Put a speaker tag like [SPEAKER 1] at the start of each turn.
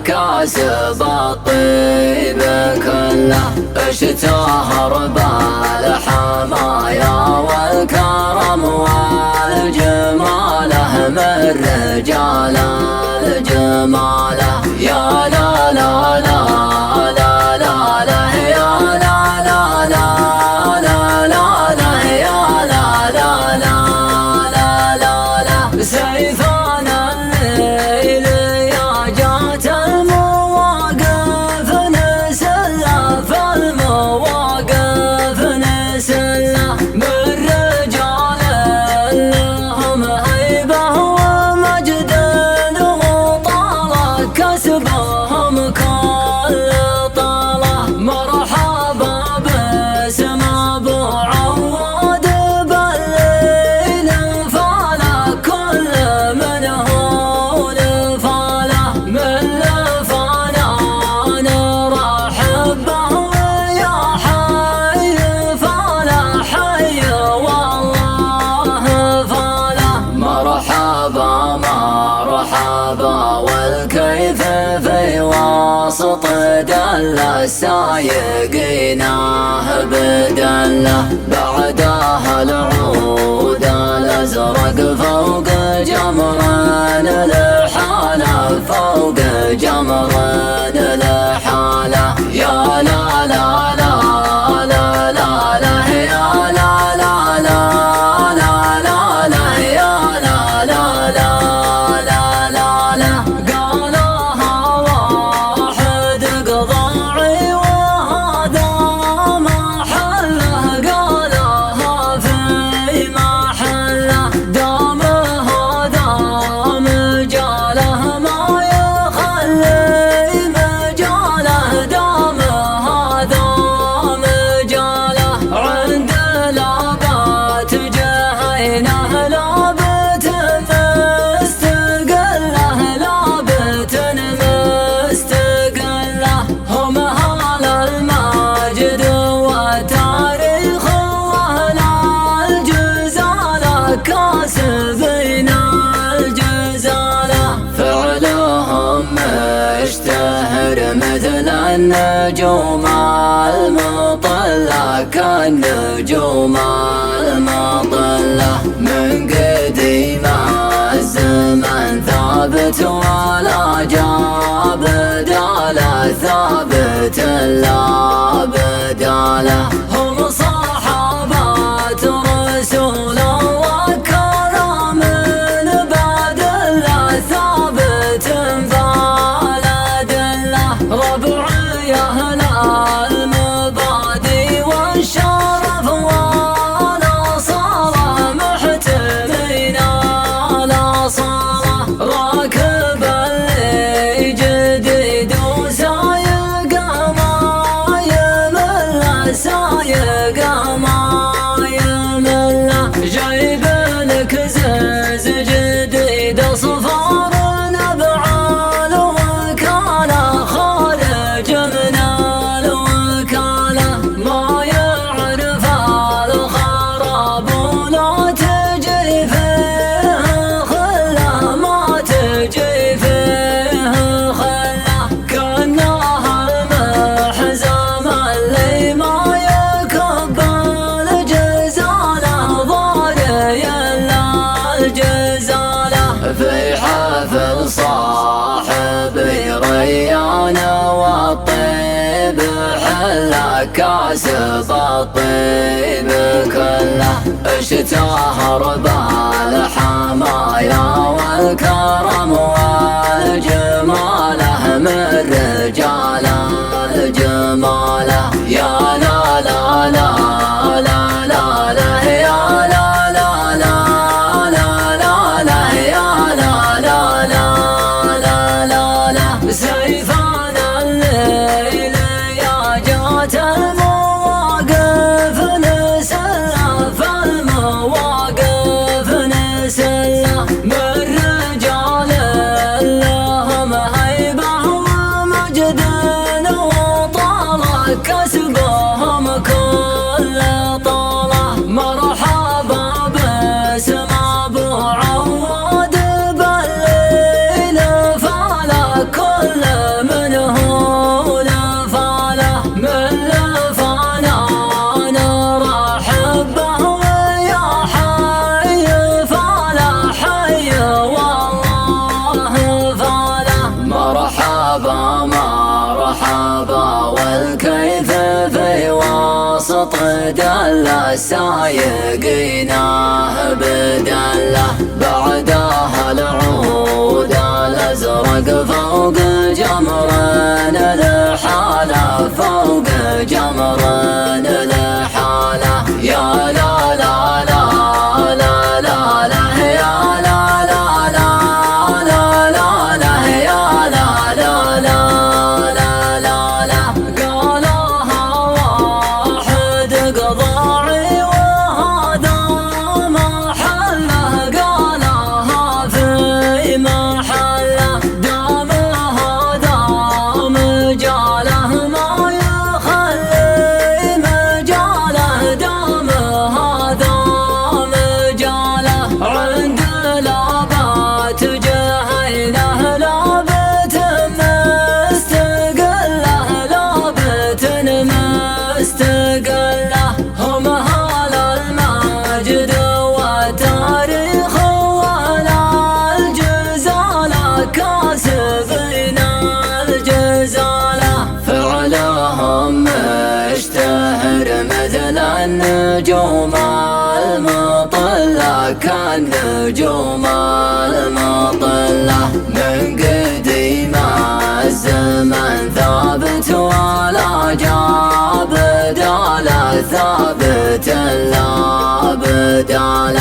[SPEAKER 1] كاسب الطيب كله، اشتهر بالحمايا والكرم والجماله من رجال الجماله. يا لا لا لا لا لا لا يا لا لا لا لا لا لا يا لا لا لا لا لا لا. سيفان الليل يا جات المواقف نسلة، فالمواقف نسلة من رجال لهم هيبة ومجد وطالة، كسبهم كل طالة. مرحبا باسم ابو عواد بالليل فاله، كل من هو لفاله من لفانا نرحب به يا حي فاله، حي والله فاله. مرحبا مرحبا والكيف في وسط دله، سايقيناه بدله، بعدها العود الازرق فوق جمر الحاله، فوق جمر الحاله. يا لا لا لا لا لا لا يا لا لا لا لا لا لا يا لا لا لا لا لا لا. قالها واحد قضاعي وهذا محله، قالها في محله، دامه دام مجاله ما يخلي مجاله، دامه دام مجاله. عند لابات جهينه لابت مستقله، لابت مستقله. هم اهل المجد والتاريخ واهل الجزاله، كاسبين الجزاله. فعلهم مشتهر مثل النجوم المطلة، كالنجوم المطلة. من قديم الزمن ثابت ولا جاب بداله، ثابت لا بداله. هم صحابة رسول وكرم بعد الله، ثابت بلد الله. ربعي أهل المبادئ والشرف والأصالة، محتمين الأصالة. راكب اللي جديد وسايق ما يمل، سايق ما يمل. جايب لك زز جديد صفار نبعال وكالة، خارج من الوكالة. ما يعرف الخراب ولا تجي فيه خلة، ما تجي فيه خلة. كأنها المحزم اللي ما يقبل جزاله، ضاري الجزاله. في حفل صاحبي ريان والطيب حله، كاسب الطيب كله، اشتهر بالحمايا والكرم والجماله من رجال الجماله. يا لا لا لا لا لا لا يا لا لا لا لا لا لا يا لا لا لا لا لا لا. سيفان الليل يا جات المواقف نسلة، فالمواقف نسلة من رجال لهم هيبة ومجد وطالة، كسبهم كل طالة. مرحبا باسم ابو عواد بالليل فاله، كل مرحبا مرحبا، والكيف في وسط دلة سايقيناه بدله، بعدها العود الازرق فوق جمر الحالة، فوق جمر الحالة. يا لا لا لا لا لا لا يا لا لا لا لا لا لا يا لا لا لا لا لا لا. قالها واحد قضاعي وهذا محله، قالها في محله، دام هذا مجاله ما يخلي مجاله، دام هذا مجاله. عند لابات جهينه لابت مستقله، لابت مستقله. هم أهل المجد والتاريخ ولا الجزالة، كاسبين الجزالة. فعلهم مشتهر مثل النجوم المطلة، كالنجوم المطلة. من قديم الزمن ثابت ولا جاب بداله، ثابت لا بداله.